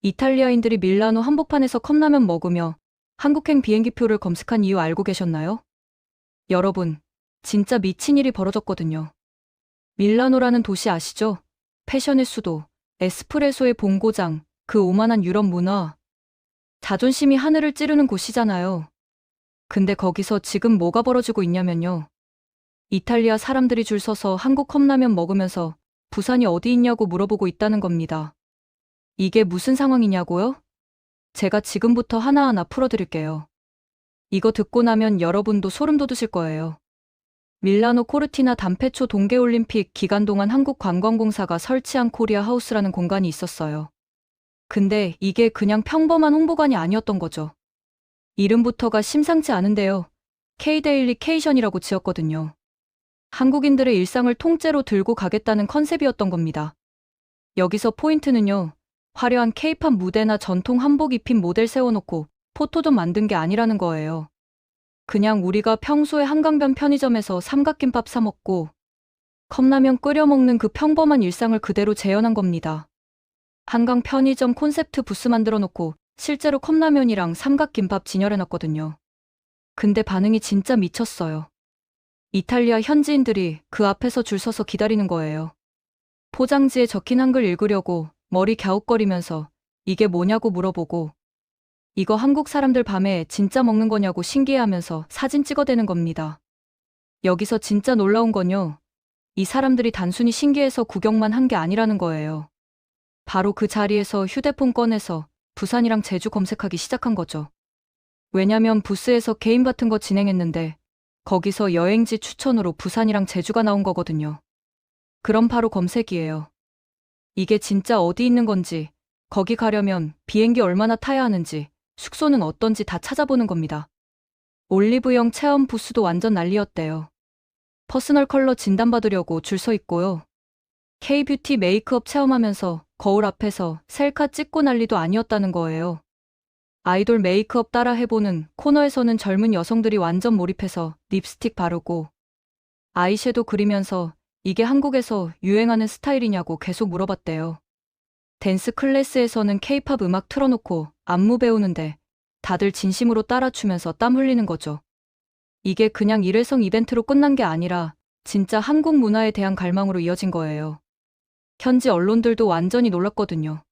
이탈리아인들이 밀라노 한복판에서 컵라면 먹으며 한국행 비행기표를 검색한 이유 알고 계셨나요? 여러분, 진짜 미친 일이 벌어졌거든요. 밀라노라는 도시 아시죠? 패션의 수도, 에스프레소의 본고장, 그 오만한 유럽 문화. 자존심이 하늘을 찌르는 곳이잖아요. 근데 거기서 지금 뭐가 벌어지고 있냐면요. 이탈리아 사람들이 줄 서서 한국 컵라면 먹으면서 부산이 어디 있냐고 물어보고 있다는 겁니다. 이게 무슨 상황이냐고요? 제가 지금부터 하나하나 풀어드릴게요. 이거 듣고 나면 여러분도 소름 돋으실 거예요. 밀라노 코르티나 담페초 동계올림픽 기간 동안 한국관광공사가 설치한 코리아 하우스라는 공간이 있었어요. 근데 이게 그냥 평범한 홍보관이 아니었던 거죠. 이름부터가 심상치 않은데요. K-데일리케이션이라고 지었거든요. 한국인들의 일상을 통째로 들고 가겠다는 컨셉이었던 겁니다. 여기서 포인트는요. 화려한 K-팝 무대나 전통 한복 입힌 모델 세워놓고 포토존 만든 게 아니라는 거예요. 그냥 우리가 평소에 한강변 편의점에서 삼각김밥 사 먹고 컵라면 끓여 먹는 그 평범한 일상을 그대로 재현한 겁니다. 한강 편의점 콘셉트 부스 만들어 놓고 실제로 컵라면이랑 삼각김밥 진열해 놨거든요. 근데 반응이 진짜 미쳤어요. 이탈리아 현지인들이 그 앞에서 줄 서서 기다리는 거예요. 포장지에 적힌 한글 읽으려고 머리 갸웃거리면서 이게 뭐냐고 물어보고 이거 한국 사람들 밤에 진짜 먹는 거냐고 신기해하면서 사진 찍어대는 겁니다. 여기서 진짜 놀라운 건요. 이 사람들이 단순히 신기해서 구경만 한 게 아니라는 거예요. 바로 그 자리에서 휴대폰 꺼내서 부산이랑 제주 검색하기 시작한 거죠. 왜냐면 부스에서 게임 같은 거 진행했는데 거기서 여행지 추천으로 부산이랑 제주가 나온 거거든요. 그럼 바로 검색이에요. 이게 진짜 어디 있는 건지, 거기 가려면 비행기 얼마나 타야 하는지, 숙소는 어떤지 다 찾아보는 겁니다. 올리브영 체험 부스도 완전 난리였대요. 퍼스널 컬러 진단받으려고 줄 서 있고요. K-뷰티 메이크업 체험하면서 거울 앞에서 셀카 찍고 난리도 아니었다는 거예요. 아이돌 메이크업 따라 해보는 코너에서는 젊은 여성들이 완전 몰입해서 립스틱 바르고 아이섀도우 그리면서 이게 한국에서 유행하는 스타일이냐고 계속 물어봤대요. 댄스 클래스에서는 K-팝 음악 틀어놓고 안무 배우는데 다들 진심으로 따라추면서 땀 흘리는 거죠. 이게 그냥 일회성 이벤트로 끝난 게 아니라 진짜 한국 문화에 대한 갈망으로 이어진 거예요. 현지 언론들도 완전히 놀랐거든요.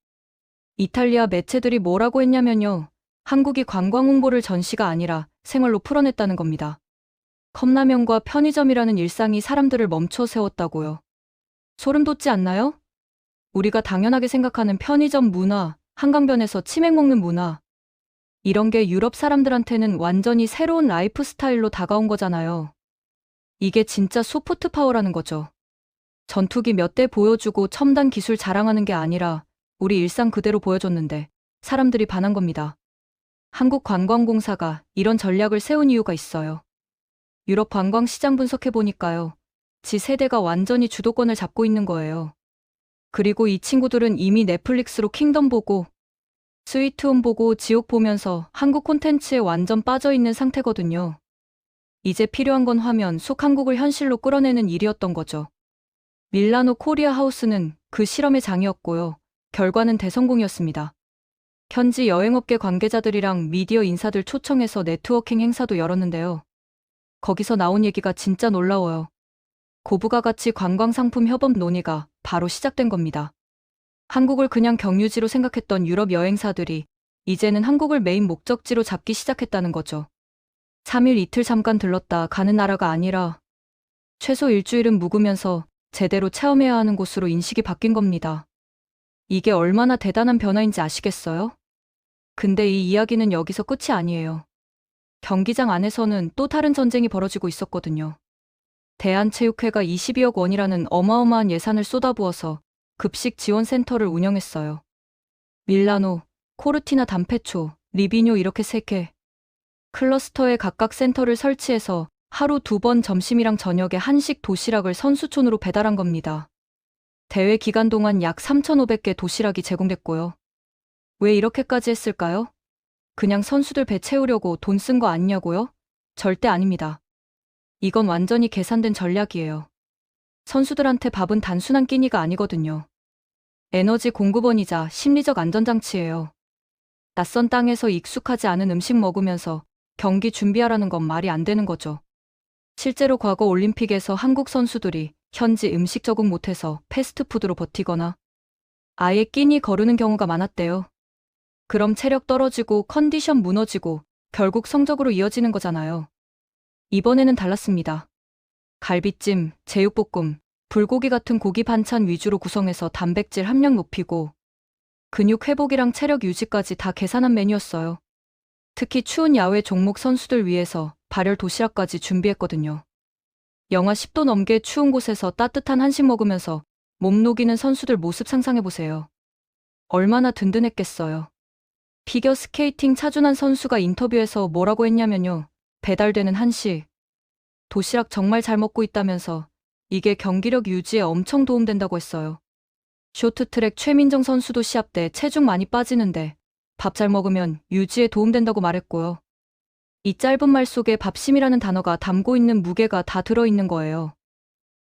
이탈리아 매체들이 뭐라고 했냐면요. 한국이 관광 홍보를 전시가 아니라 생활로 풀어냈다는 겁니다. 컵라면과 편의점이라는 일상이 사람들을 멈춰 세웠다고요. 소름 돋지 않나요? 우리가 당연하게 생각하는 편의점 문화, 한강변에서 치맥 먹는 문화. 이런 게 유럽 사람들한테는 완전히 새로운 라이프 스타일로 다가온 거잖아요. 이게 진짜 소프트 파워라는 거죠. 전투기 몇 대 보여주고 첨단 기술 자랑하는 게 아니라 우리 일상 그대로 보여줬는데 사람들이 반한 겁니다. 한국관광공사가 이런 전략을 세운 이유가 있어요. 유럽 관광 시장 분석해보니까요. 지 세대가 완전히 주도권을 잡고 있는 거예요. 그리고 이 친구들은 이미 넷플릭스로 킹덤 보고 스위트홈 보고 지옥 보면서 한국 콘텐츠에 완전 빠져있는 상태거든요. 이제 필요한 건 화면 속 한국을 현실로 끌어내는 일이었던 거죠. 밀라노 코리아 하우스는 그 실험의 장이었고요. 결과는 대성공이었습니다. 현지 여행업계 관계자들이랑 미디어 인사들 초청해서 네트워킹 행사도 열었는데요. 거기서 나온 얘기가 진짜 놀라워요. 고부가 가치 관광상품 협업 논의가 바로 시작된 겁니다. 한국을 그냥 경유지로 생각했던 유럽 여행사들이 이제는 한국을 메인 목적지로 잡기 시작했다는 거죠. 3일 이틀 잠깐 들렀다 가는 나라가 아니라 최소 일주일은 묵으면서 제대로 체험해야 하는 곳으로 인식이 바뀐 겁니다. 이게 얼마나 대단한 변화인지 아시겠어요? 근데 이 이야기는 여기서 끝이 아니에요. 경기장 안에서는 또 다른 전쟁이 벌어지고 있었거든요. 대한체육회가 22억 원이라는 어마어마한 예산을 쏟아부어서 급식 지원 센터를 운영했어요. 밀라노, 코르티나 담페초, 리비뇨 이렇게 3개. 클러스터에 각각 센터를 설치해서 하루 2번 점심이랑 저녁에 한식 도시락을 선수촌으로 배달한 겁니다. 대회 기간 동안 약 3,500개 도시락이 제공됐고요. 왜 이렇게까지 했을까요? 그냥 선수들 배 채우려고 돈 쓴 거 아니냐고요? 절대 아닙니다. 이건 완전히 계산된 전략이에요. 선수들한테 밥은 단순한 끼니가 아니거든요. 에너지 공급원이자 심리적 안전장치예요. 낯선 땅에서 익숙하지 않은 음식 먹으면서 경기 준비하라는 건 말이 안 되는 거죠. 실제로 과거 올림픽에서 한국 선수들이 현지 음식 적응 못해서 패스트푸드로 버티거나 아예 끼니 거르는 경우가 많았대요. 그럼 체력 떨어지고 컨디션 무너지고 결국 성적으로 이어지는 거잖아요. 이번에는 달랐습니다. 갈비찜, 제육볶음, 불고기 같은 고기 반찬 위주로 구성해서 단백질 함량 높이고 근육 회복이랑 체력 유지까지 다 계산한 메뉴였어요. 특히 추운 야외 종목 선수들 위해서 발열 도시락까지 준비했거든요. 영하 10도 넘게 추운 곳에서 따뜻한 한식 먹으면서 몸 녹이는 선수들 모습 상상해보세요. 얼마나 든든했겠어요. 피겨 스케이팅 차준환 선수가 인터뷰에서 뭐라고 했냐면요. 배달되는 한식, 도시락 정말 잘 먹고 있다면서 이게 경기력 유지에 엄청 도움된다고 했어요. 쇼트트랙 최민정 선수도 시합 때 체중 많이 빠지는데 밥 잘 먹으면 유지에 도움된다고 말했고요. 이 짧은 말 속에 밥심이라는 단어가 담고 있는 무게가 다 들어있는 거예요.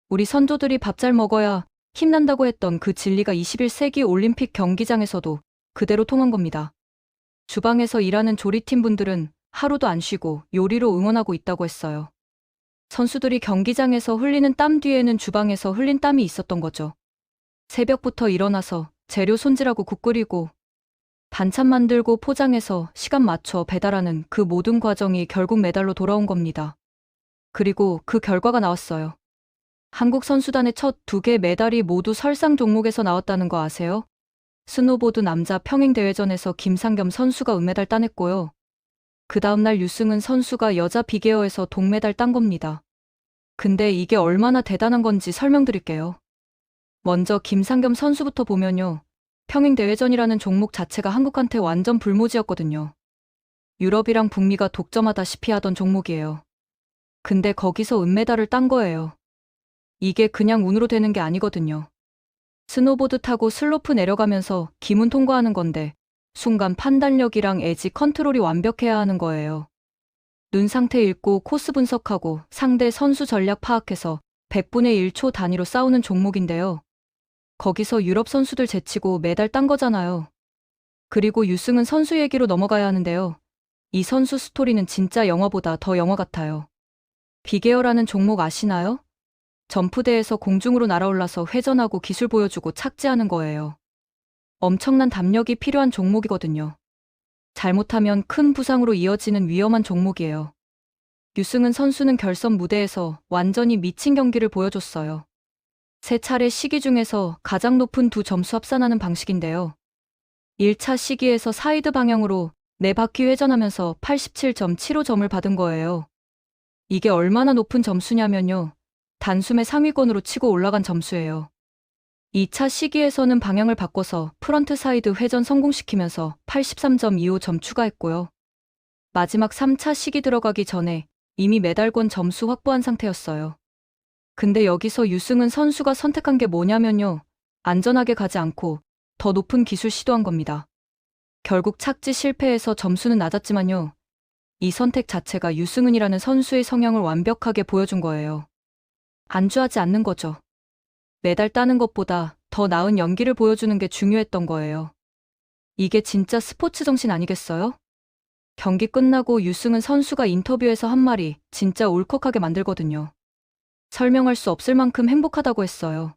우리 선조들이 밥 잘 먹어야 힘난다고 했던 그 진리가 21세기 올림픽 경기장에서도 그대로 통한 겁니다. 주방에서 일하는 조리팀 분들은 하루도 안 쉬고 요리로 응원하고 있다고 했어요. 선수들이 경기장에서 흘리는 땀 뒤에는 주방에서 흘린 땀이 있었던 거죠. 새벽부터 일어나서 재료 손질하고 국 끓이고 반찬 만들고 포장해서 시간 맞춰 배달하는 그 모든 과정이 결국 메달로 돌아온 겁니다. 그리고 그 결과가 나왔어요. 한국 선수단의 첫 2개 메달이 모두 설상 종목에서 나왔다는 거 아세요? 스노보드 남자 평행대회전에서 김상겸 선수가 은메달 따냈고요. 그 다음날 유승은 선수가 여자 비계어에서 동메달 딴 겁니다. 근데 이게 얼마나 대단한 건지 설명드릴게요. 먼저 김상겸 선수부터 보면요. 평행대회전이라는 종목 자체가 한국한테 완전 불모지였거든요. 유럽이랑 북미가 독점하다시피 하던 종목이에요. 근데 거기서 은메달을 딴 거예요. 이게 그냥 운으로 되는 게 아니거든요. 스노보드 타고 슬로프 내려가면서 기문 통과하는 건데 순간 판단력이랑 에지 컨트롤이 완벽해야 하는 거예요. 눈 상태 읽고 코스 분석하고 상대 선수 전략 파악해서 100분의 1초 단위로 싸우는 종목인데요. 거기서 유럽 선수들 제치고 메달 딴 거잖아요. 그리고 유승은 선수 얘기로 넘어가야 하는데요. 이 선수 스토리는 진짜 영화보다 더 영화 같아요. 비계어라는 종목 아시나요? 점프대에서 공중으로 날아올라서 회전하고 기술 보여주고 착지하는 거예요. 엄청난 담력이 필요한 종목이거든요. 잘못하면 큰 부상으로 이어지는 위험한 종목이에요. 유승은 선수는 결선 무대에서 완전히 미친 경기를 보여줬어요. 3차례 시기 중에서 가장 높은 2점수 합산하는 방식인데요. 1차 시기에서 사이드 방향으로 4바퀴 회전하면서 87.75점을 받은 거예요. 이게 얼마나 높은 점수냐면요. 단숨에 상위권으로 치고 올라간 점수예요. 2차 시기에서는 방향을 바꿔서 프런트 사이드 회전 성공시키면서 83.25점 추가했고요. 마지막 3차 시기 들어가기 전에 이미 메달권 점수 확보한 상태였어요. 근데 여기서 유승은 선수가 선택한 게 뭐냐면요. 안전하게 가지 않고 더 높은 기술 시도한 겁니다. 결국 착지 실패해서 점수는 낮았지만요. 이 선택 자체가 유승은이라는 선수의 성향을 완벽하게 보여준 거예요. 안주하지 않는 거죠. 메달 따는 것보다 더 나은 연기를 보여주는 게 중요했던 거예요. 이게 진짜 스포츠 정신 아니겠어요? 경기 끝나고 유승은 선수가 인터뷰에서 한 말이 진짜 울컥하게 만들거든요. 설명할 수 없을 만큼 행복하다고 했어요.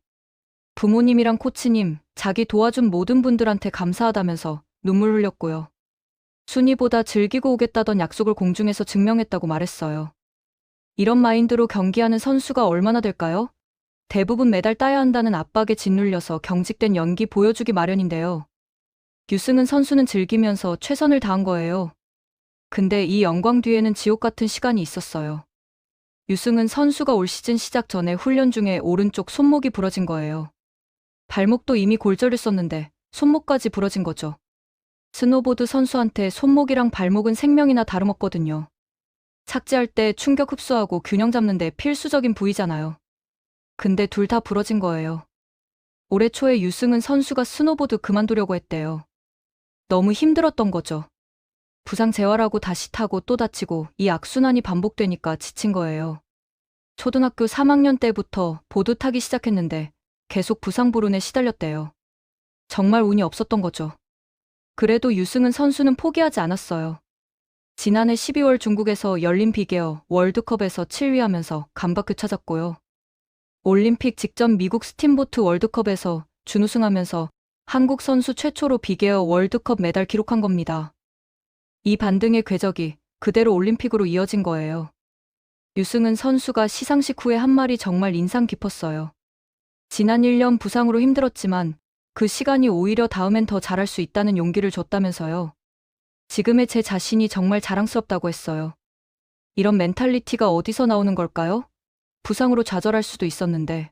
부모님이랑 코치님, 자기 도와준 모든 분들한테 감사하다면서 눈물 흘렸고요. 순위보다 즐기고 오겠다던 약속을 공중에서 증명했다고 말했어요. 이런 마인드로 경기하는 선수가 얼마나 될까요? 대부분 메달 따야 한다는 압박에 짓눌려서 경직된 연기 보여주기 마련인데요. 유승은 선수는 즐기면서 최선을 다한 거예요. 근데 이 영광 뒤에는 지옥 같은 시간이 있었어요. 유승은 선수가 올 시즌 시작 전에 훈련 중에 오른쪽 손목이 부러진 거예요. 발목도 이미 골절했었는데 손목까지 부러진 거죠. 스노보드 선수한테 손목이랑 발목은 생명이나 다름없거든요. 착지할 때 충격 흡수하고 균형 잡는데 필수적인 부위잖아요. 근데 둘 다 부러진 거예요. 올해 초에 유승은 선수가 스노보드 그만두려고 했대요. 너무 힘들었던 거죠. 부상 재활하고 다시 타고 또 다치고 이 악순환이 반복되니까 지친 거예요. 초등학교 3학년 때부터 보드 타기 시작했는데 계속 부상 불운에 시달렸대요. 정말 운이 없었던 거죠. 그래도 유승은 선수는 포기하지 않았어요. 지난해 12월 중국에서 열린 비계어 월드컵에서 7위하면서 감각을 찾았고요. 올림픽 직전 미국 스팀보트 월드컵에서 준우승하면서 한국 선수 최초로 비계어 월드컵 메달 기록한 겁니다. 이 반등의 궤적이 그대로 올림픽으로 이어진 거예요. 유승은 선수가 시상식 후에 한 말이 정말 인상 깊었어요. 지난 1년 부상으로 힘들었지만 그 시간이 오히려 다음엔 더 잘할 수 있다는 용기를 줬다면서요. 지금의 제 자신이 정말 자랑스럽다고 했어요. 이런 멘탈리티가 어디서 나오는 걸까요? 부상으로 좌절할 수도 있었는데.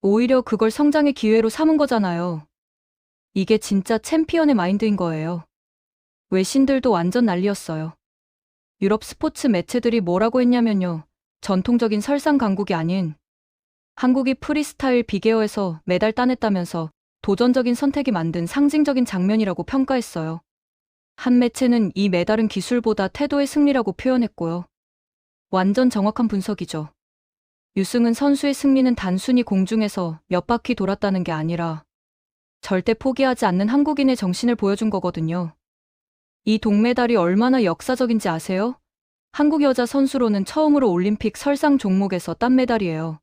오히려 그걸 성장의 기회로 삼은 거잖아요. 이게 진짜 챔피언의 마인드인 거예요. 외신들도 완전 난리였어요. 유럽 스포츠 매체들이 뭐라고 했냐면요. 전통적인 설상 강국이 아닌 한국이 프리스타일 비계어에서 메달 따냈다면서 도전적인 선택이 만든 상징적인 장면이라고 평가했어요. 한 매체는 이 메달은 기술보다 태도의 승리라고 표현했고요. 완전 정확한 분석이죠. 유승은 선수의 승리는 단순히 공중에서 몇 바퀴 돌았다는 게 아니라 절대 포기하지 않는 한국인의 정신을 보여준 거거든요. 이 동메달이 얼마나 역사적인지 아세요? 한국 여자 선수로는 처음으로 올림픽 설상 종목에서 딴 메달이에요.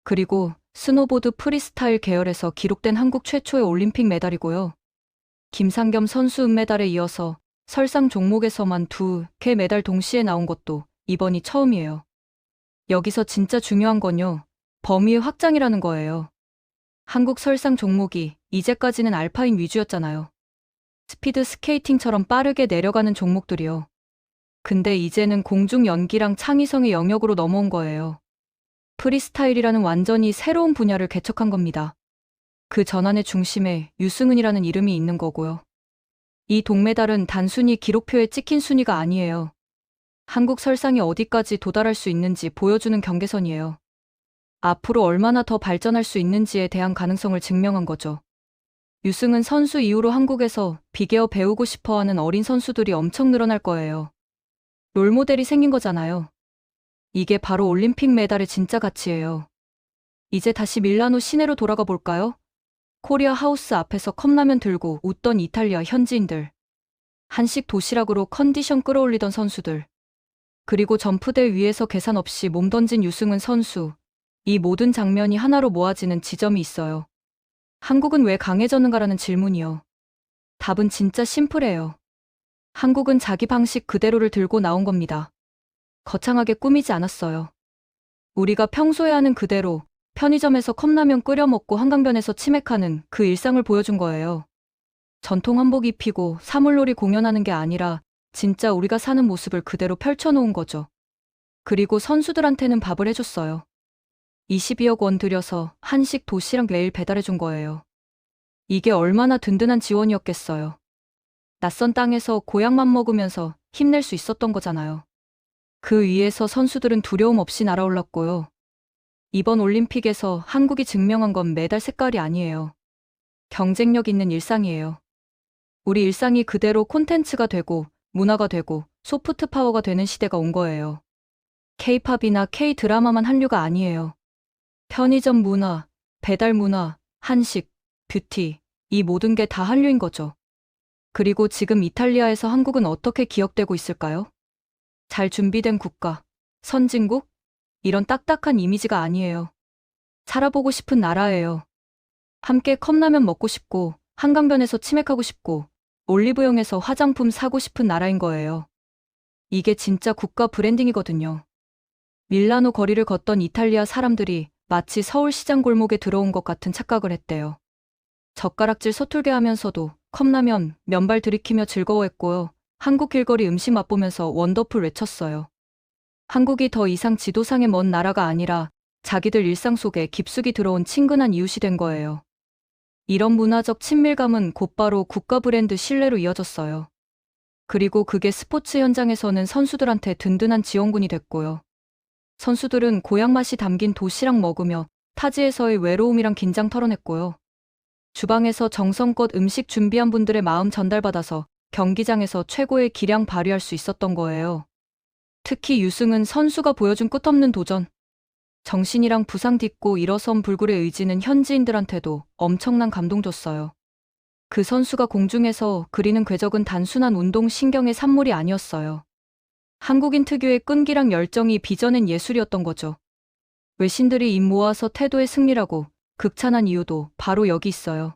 그리고 스노보드 프리스타일 계열에서 기록된 한국 최초의 올림픽 메달이고요. 김상겸 선수 은메달에 이어서 설상 종목에서만 2개 메달 동시에 나온 것도 이번이 처음이에요. 여기서 진짜 중요한 건요. 범위의 확장이라는 거예요. 한국 설상 종목이 이제까지는 알파인 위주였잖아요. 스피드 스케이팅처럼 빠르게 내려가는 종목들이요. 근데 이제는 공중 연기랑 창의성의 영역으로 넘어온 거예요. 프리스타일이라는 완전히 새로운 분야를 개척한 겁니다. 그 전환의 중심에 유승은이라는 이름이 있는 거고요. 이 동메달은 단순히 기록표에 찍힌 순위가 아니에요. 한국 설상이 어디까지 도달할 수 있는지 보여주는 경계선이에요. 앞으로 얼마나 더 발전할 수 있는지에 대한 가능성을 증명한 거죠. 유승은 선수 이후로 한국에서 비계어 배우고 싶어하는 어린 선수들이 엄청 늘어날 거예요. 롤모델이 생긴 거잖아요. 이게 바로 올림픽 메달의 진짜 가치예요. 이제 다시 밀라노 시내로 돌아가 볼까요? 코리아 하우스 앞에서 컵라면 들고 웃던 이탈리아 현지인들. 한식 도시락으로 컨디션 끌어올리던 선수들. 그리고 점프대 위에서 계산 없이 몸 던진 유승은 선수. 이 모든 장면이 하나로 모아지는 지점이 있어요. 한국은 왜 강해졌는가라는 질문이요. 답은 진짜 심플해요. 한국은 자기 방식 그대로를 들고 나온 겁니다. 거창하게 꾸미지 않았어요. 우리가 평소에 하는 그대로 편의점에서 컵라면 끓여 먹고 한강변에서 치맥하는 그 일상을 보여준 거예요. 전통 한복 입히고 사물놀이 공연하는 게 아니라 진짜 우리가 사는 모습을 그대로 펼쳐놓은 거죠. 그리고 선수들한테는 밥을 해줬어요. 22억 원 들여서 한식 도시락 매일 배달해준 거예요. 이게 얼마나 든든한 지원이었겠어요. 낯선 땅에서 고향만 먹으면서 힘낼 수 있었던 거잖아요. 그 위에서 선수들은 두려움 없이 날아올랐고요. 이번 올림픽에서 한국이 증명한 건 메달 색깔이 아니에요. 경쟁력 있는 일상이에요. 우리 일상이 그대로 콘텐츠가 되고 문화가 되고 소프트 파워가 되는 시대가 온 거예요. K-팝이나 K-드라마만 한류가 아니에요. 편의점 문화, 배달 문화, 한식, 뷰티, 이 모든 게 다 한류인 거죠. 그리고 지금 이탈리아에서 한국은 어떻게 기억되고 있을까요? 잘 준비된 국가, 선진국? 이런 딱딱한 이미지가 아니에요. 살아보고 싶은 나라예요. 함께 컵라면 먹고 싶고, 한강변에서 치맥하고 싶고, 올리브영에서 화장품 사고 싶은 나라인 거예요. 이게 진짜 국가 브랜딩이거든요. 밀라노 거리를 걷던 이탈리아 사람들이 마치 서울 시장 골목에 들어온 것 같은 착각을 했대요. 젓가락질 서툴게 하면서도 컵라면, 면발 들이키며 즐거워했고요. 한국 길거리 음식 맛보면서 원더풀 외쳤어요. 한국이 더 이상 지도상의 먼 나라가 아니라 자기들 일상 속에 깊숙이 들어온 친근한 이웃이 된 거예요. 이런 문화적 친밀감은 곧바로 국가 브랜드 신뢰로 이어졌어요. 그리고 그게 스포츠 현장에서는 선수들한테 든든한 지원군이 됐고요. 선수들은 고향 맛이 담긴 도시락 먹으며 타지에서의 외로움이랑 긴장 털어냈고요. 주방에서 정성껏 음식 준비한 분들의 마음 전달받아서 경기장에서 최고의 기량 발휘할 수 있었던 거예요. 특히 유승은 선수가 보여준 끝없는 도전. 정신이랑 부상 딛고 일어선 불굴의 의지는 현지인들한테도 엄청난 감동 줬어요. 그 선수가 공중에서 그리는 궤적은 단순한 운동신경의 산물이 아니었어요. 한국인 특유의 끈기랑 열정이 빚어낸 예술이었던 거죠. 외신들이 입 모아서 태도의 승리라고 극찬한 이유도 바로 여기 있어요.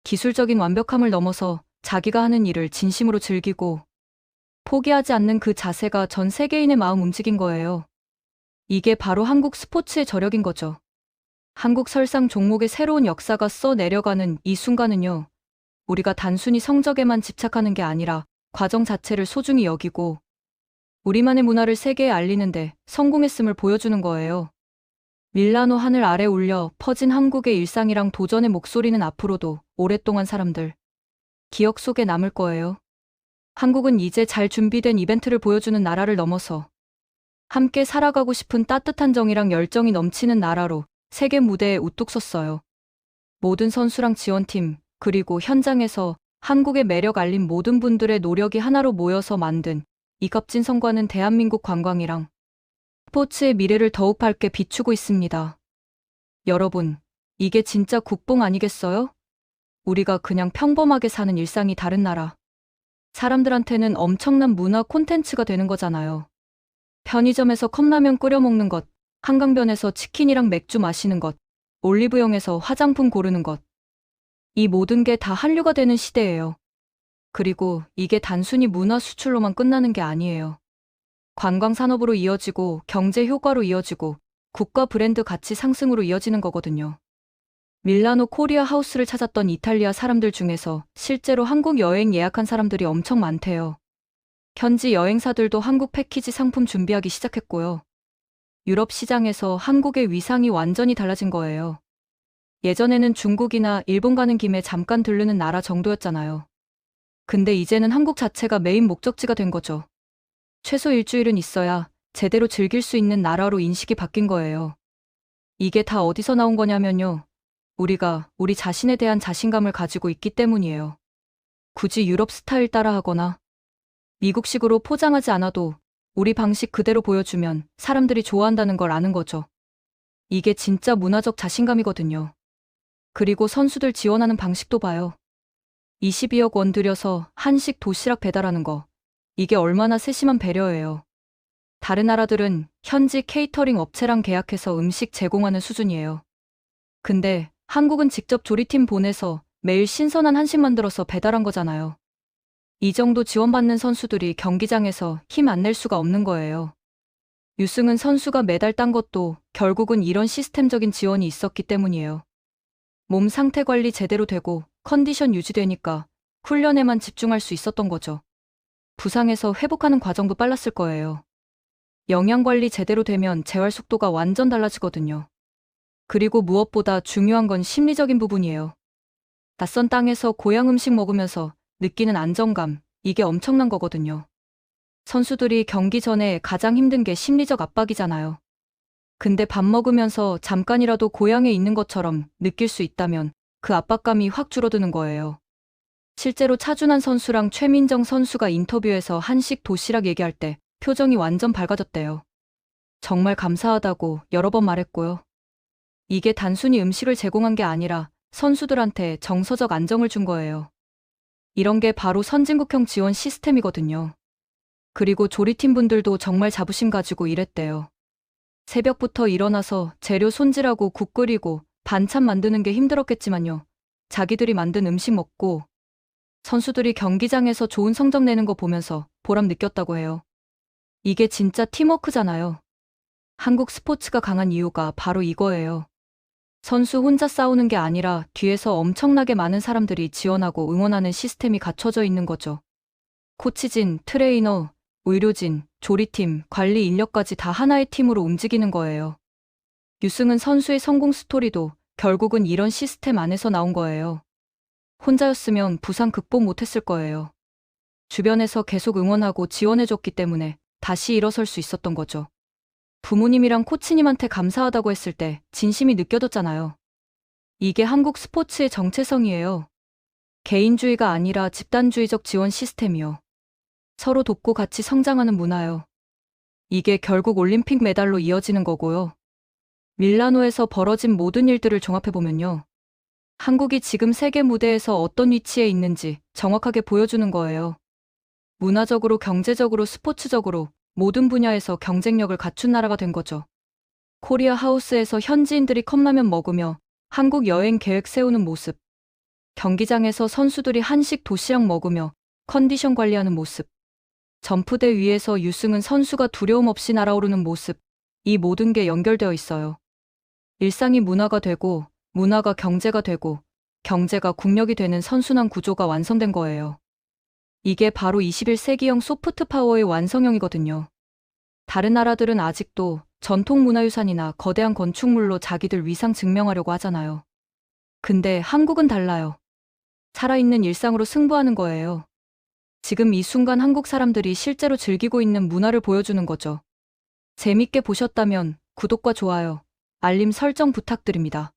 기술적인 완벽함을 넘어서 자기가 하는 일을 진심으로 즐기고 포기하지 않는 그 자세가 전 세계인의 마음 움직인 거예요. 이게 바로 한국 스포츠의 저력인 거죠. 한국 설상 종목의 새로운 역사가 써내려가는 이 순간은요, 우리가 단순히 성적에만 집착하는 게 아니라 과정 자체를 소중히 여기고 우리만의 문화를 세계에 알리는데 성공했음을 보여주는 거예요. 밀라노 하늘 아래 울려 퍼진 한국의 일상이랑 도전의 목소리는 앞으로도 오랫동안 사람들 기억 속에 남을 거예요. 한국은 이제 잘 준비된 이벤트를 보여주는 나라를 넘어서 함께 살아가고 싶은 따뜻한 정이랑 열정이 넘치는 나라로 세계 무대에 우뚝 섰어요. 모든 선수랑 지원팀, 그리고 현장에서 한국의 매력 알린 모든 분들의 노력이 하나로 모여서 만든 이 값진 성과는 대한민국 관광이랑 스포츠의 미래를 더욱 밝게 비추고 있습니다. 여러분, 이게 진짜 국뽕 아니겠어요? 우리가 그냥 평범하게 사는 일상이 다른 나라. 사람들한테는 엄청난 문화 콘텐츠가 되는 거잖아요. 편의점에서 컵라면 끓여 먹는 것, 한강변에서 치킨이랑 맥주 마시는 것, 올리브영에서 화장품 고르는 것. 이 모든 게 다 한류가 되는 시대예요. 그리고 이게 단순히 문화 수출로만 끝나는 게 아니에요. 관광 산업으로 이어지고 경제 효과로 이어지고 국가 브랜드 가치 상승으로 이어지는 거거든요. 밀라노 코리아 하우스를 찾았던 이탈리아 사람들 중에서 실제로 한국 여행 예약한 사람들이 엄청 많대요. 현지 여행사들도 한국 패키지 상품 준비하기 시작했고요. 유럽 시장에서 한국의 위상이 완전히 달라진 거예요. 예전에는 중국이나 일본 가는 김에 잠깐 들르는 나라 정도였잖아요. 근데 이제는 한국 자체가 메인 목적지가 된 거죠. 최소 일주일은 있어야 제대로 즐길 수 있는 나라로 인식이 바뀐 거예요. 이게 다 어디서 나온 거냐면요. 우리가 우리 자신에 대한 자신감을 가지고 있기 때문이에요. 굳이 유럽 스타일 따라하거나 미국식으로 포장하지 않아도 우리 방식 그대로 보여주면 사람들이 좋아한다는 걸 아는 거죠. 이게 진짜 문화적 자신감이거든요. 그리고 선수들 지원하는 방식도 봐요. 22억 원 들여서 한식 도시락 배달하는 거. 이게 얼마나 세심한 배려예요. 다른 나라들은 현지 케이터링 업체랑 계약해서 음식 제공하는 수준이에요. 근데 한국은 직접 조리팀 보내서 매일 신선한 한식 만들어서 배달한 거잖아요. 이 정도 지원받는 선수들이 경기장에서 힘 안 낼 수가 없는 거예요. 유승은 선수가 메달 딴 것도 결국은 이런 시스템적인 지원이 있었기 때문이에요. 몸 상태 관리 제대로 되고 컨디션 유지되니까 훈련에만 집중할 수 있었던 거죠. 부상에서 회복하는 과정도 빨랐을 거예요. 영양 관리 제대로 되면 재활 속도가 완전 달라지거든요. 그리고 무엇보다 중요한 건 심리적인 부분이에요. 낯선 땅에서 고향 음식 먹으면서 느끼는 안정감, 이게 엄청난 거거든요. 선수들이 경기 전에 가장 힘든 게 심리적 압박이잖아요. 근데 밥 먹으면서 잠깐이라도 고향에 있는 것처럼 느낄 수 있다면 그 압박감이 확 줄어드는 거예요. 실제로 차준환 선수랑 최민정 선수가 인터뷰에서 한식 도시락 얘기할 때 표정이 완전 밝아졌대요. 정말 감사하다고 여러 번 말했고요. 이게 단순히 음식을 제공한 게 아니라 선수들한테 정서적 안정을 준 거예요. 이런 게 바로 선진국형 지원 시스템이거든요. 그리고 조리팀 분들도 정말 자부심 가지고 일했대요. 새벽부터 일어나서 재료 손질하고 국 끓이고 반찬 만드는 게 힘들었겠지만요. 자기들이 만든 음식 먹고 선수들이 경기장에서 좋은 성적 내는 거 보면서 보람 느꼈다고 해요. 이게 진짜 팀워크잖아요. 한국 스포츠가 강한 이유가 바로 이거예요. 선수 혼자 싸우는 게 아니라 뒤에서 엄청나게 많은 사람들이 지원하고 응원하는 시스템이 갖춰져 있는 거죠. 코치진, 트레이너, 의료진, 조리팀, 관리 인력까지 다 하나의 팀으로 움직이는 거예요. 유승은 선수의 성공 스토리도 결국은 이런 시스템 안에서 나온 거예요. 혼자였으면 부상 극복 못했을 거예요. 주변에서 계속 응원하고 지원해줬기 때문에 다시 일어설 수 있었던 거죠. 부모님이랑 코치님한테 감사하다고 했을 때 진심이 느껴졌잖아요. 이게 한국 스포츠의 정체성이에요. 개인주의가 아니라 집단주의적 지원 시스템이요. 서로 돕고 같이 성장하는 문화요. 이게 결국 올림픽 메달로 이어지는 거고요. 밀라노에서 벌어진 모든 일들을 종합해보면요. 한국이 지금 세계 무대에서 어떤 위치에 있는지 정확하게 보여주는 거예요. 문화적으로, 경제적으로, 스포츠적으로 모든 분야에서 경쟁력을 갖춘 나라가 된 거죠. 코리아 하우스에서 현지인들이 컵라면 먹으며 한국 여행 계획 세우는 모습. 경기장에서 선수들이 한식 도시락 먹으며 컨디션 관리하는 모습. 점프대 위에서 유승은 선수가 두려움 없이 날아오르는 모습. 이 모든 게 연결되어 있어요. 일상이 문화가 되고, 문화가 경제가 되고, 경제가 국력이 되는 선순환 구조가 완성된 거예요. 이게 바로 21세기형 소프트 파워의 완성형이거든요. 다른 나라들은 아직도 전통 문화유산이나 거대한 건축물로 자기들 위상 증명하려고 하잖아요. 근데 한국은 달라요. 살아있는 일상으로 승부하는 거예요. 지금 이 순간 한국 사람들이 실제로 즐기고 있는 문화를 보여주는 거죠. 재밌게 보셨다면 구독과 좋아요, 알림 설정 부탁드립니다.